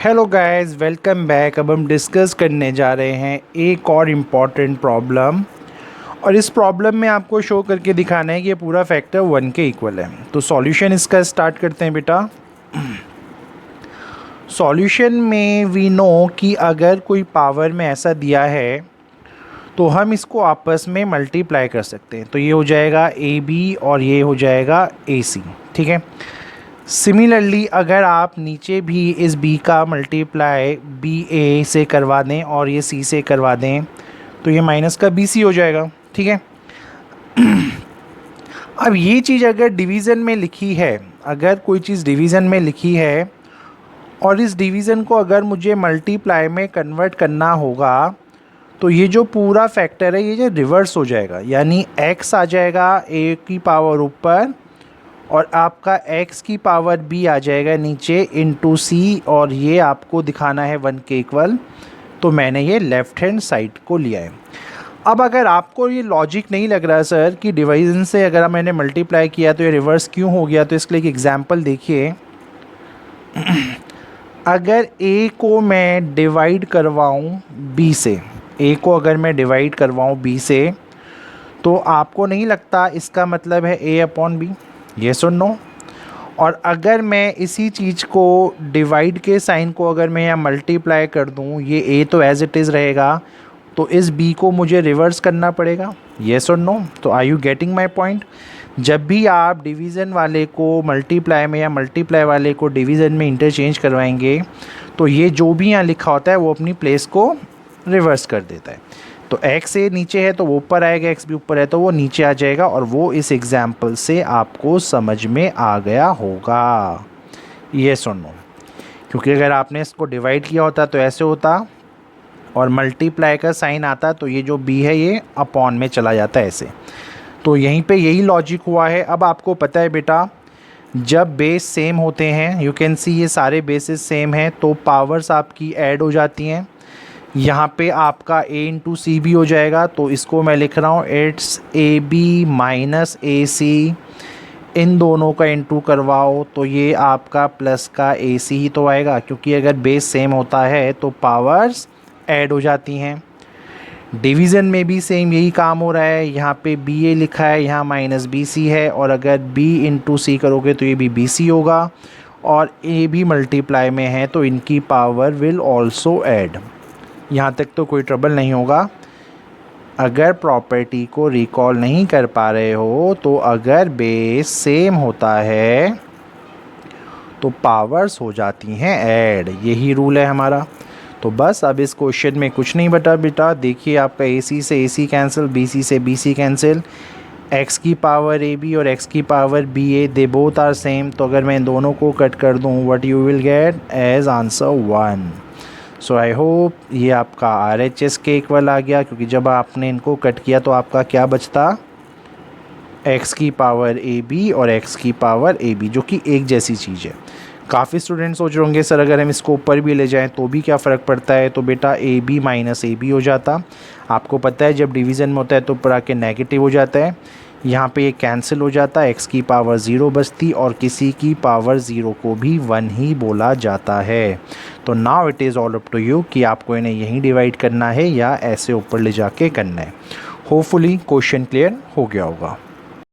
Hello guys, welcome back. अब हम discuss करने जा रहे हैं एक और इम्पॉर्टेंट प्रॉब्लम, और इस प्रॉब्लम में आपको शो करके दिखाना है कि ये पूरा फैक्टर 1 के इक्वल है। तो सॉल्यूशन इसका स्टार्ट करते हैं बेटा। सॉल्यूशन में वी नो कि अगर कोई पावर में ऐसा दिया है तो हम इसको आपस में मल्टीप्लाई कर सकते हैं। तो ये हो जाएगा ए बी और ये हो जाएगा ए सी, ठीक है। सिमिलरली अगर आप नीचे भी इस b का मल्टीप्लाई बी ए से करवा दें और ये c से करवा दें तो ये माइनस का बी सी हो जाएगा, ठीक है। अब ये चीज़ अगर डिवीज़न में लिखी है, अगर कोई चीज़ डिवीज़न में लिखी है और इस डिवीज़न को अगर मुझे मल्टीप्लाई में कन्वर्ट करना होगा तो ये जो पूरा फैक्टर है ये जो रिवर्स हो जाएगा, यानी x आ जाएगा a की पावर ऊपर और आपका x की पावर b आ जाएगा नीचे इनटू c, और ये आपको दिखाना है 1 के इक्वल। तो मैंने ये लेफ़्ट हैंड साइड को लिया है। अब अगर आपको ये लॉजिक नहीं लग रहा सर कि डिवीज़न से अगर मैंने मल्टीप्लाई किया तो ये रिवर्स क्यों हो गया, तो इसके लिए एक एग्जांपल देखिए। अगर a को मैं डिवाइड करवाऊँ b से, a को अगर मैं डिवाइड करवाऊँ b से, तो आपको नहीं लगता इसका मतलब है a अपॉन b? येस और नो। और अगर मैं इसी चीज़ को डिवाइड के साइन को अगर मैं यहाँ मल्टीप्लाई कर दूँ, ये a तो एज इट इज़ रहेगा, तो इस b को मुझे रिवर्स करना पड़ेगा। येस और नो। तो are you getting my point? जब भी आप डिवीज़न वाले को मल्टीप्लाई में या मल्टीप्लाई वाले को डिवीज़न में इंटरचेंज करवाएंगे तो ये जो भी यहाँ लिखा होता है वो अपनी प्लेस को रिवर्स कर देता है। तो x ए नीचे है तो वो ऊपर आएगा, x भी ऊपर है तो वो नीचे आ जाएगा, और वो इस एग्जाम्पल से आपको समझ में आ गया होगा। येस और नो? क्योंकि अगर आपने इसको डिवाइड किया होता तो ऐसे होता और मल्टीप्लाई का साइन आता तो ये जो b है ये अपॉन में चला जाता है ऐसे। तो यहीं पे यही लॉजिक हुआ है। अब आपको पता है बेटा, जब बेस सेम होते हैं, यू कैन सी ये सारे बेसिस सेम हैं, तो पावर्स आपकी ऐड हो जाती हैं। यहाँ पे आपका a इंटू सी भी हो जाएगा, तो इसको मैं लिख रहा हूँ इट्स ए बी माइनस ए सी। इन दोनों का इंटू करवाओ तो ये आपका प्लस का ए सी ही तो आएगा, क्योंकि अगर बेस सेम होता है तो पावर्स ऐड हो जाती हैं। डिवीज़न में भी सेम यही काम हो रहा है। यहाँ पे बी ए लिखा है, यहाँ माइनस बी सी है, और अगर b इंटू सी करोगे तो ये भी बी सी होगा, और a भी मल्टीप्लाई में है तो इनकी पावर विल ऑल्सो ऐड। यहाँ तक तो कोई ट्रबल नहीं होगा। अगर प्रॉपर्टी को रिकॉल नहीं कर पा रहे हो तो अगर बेस सेम होता है तो पावर्स हो जाती हैं ऐड, यही रूल है हमारा। तो बस अब इस क्वेश्चन में कुछ नहीं बटा बेटा। देखिए आपका AC से AC कैंसिल, BC से BC कैंसिल, x की पावर AB और x की power BA they both are same. तो अगर मैं इन दोनों को कट कर दूँ, what you will get as answer 1। So I hope ये आपका RHS के इक्वल आ गया, क्योंकि जब आपने इनको कट किया तो आपका क्या बचता, x की पावर AB और x की पावर AB, जो कि एक जैसी चीज़ है। काफ़ी स्टूडेंट सोच रहे होंगे सर अगर हम इसको ऊपर भी ले जाएं तो भी क्या फ़र्क पड़ता है, तो बेटा AB माइनस AB हो जाता। आपको पता है जब डिवीज़न में होता है तो ऊपर आके नेगेटिव हो जाता है, यहाँ पे ये कैंसिल हो जाता है, x की पावर 0 बचती और किसी की पावर 0 को भी 1 ही बोला जाता है। तो now it is all up to you कि आपको इन्हें यहीं डिवाइड करना है या ऐसे ऊपर ले जाके करना है। होपफुली क्वेश्चन क्लियर हो गया होगा।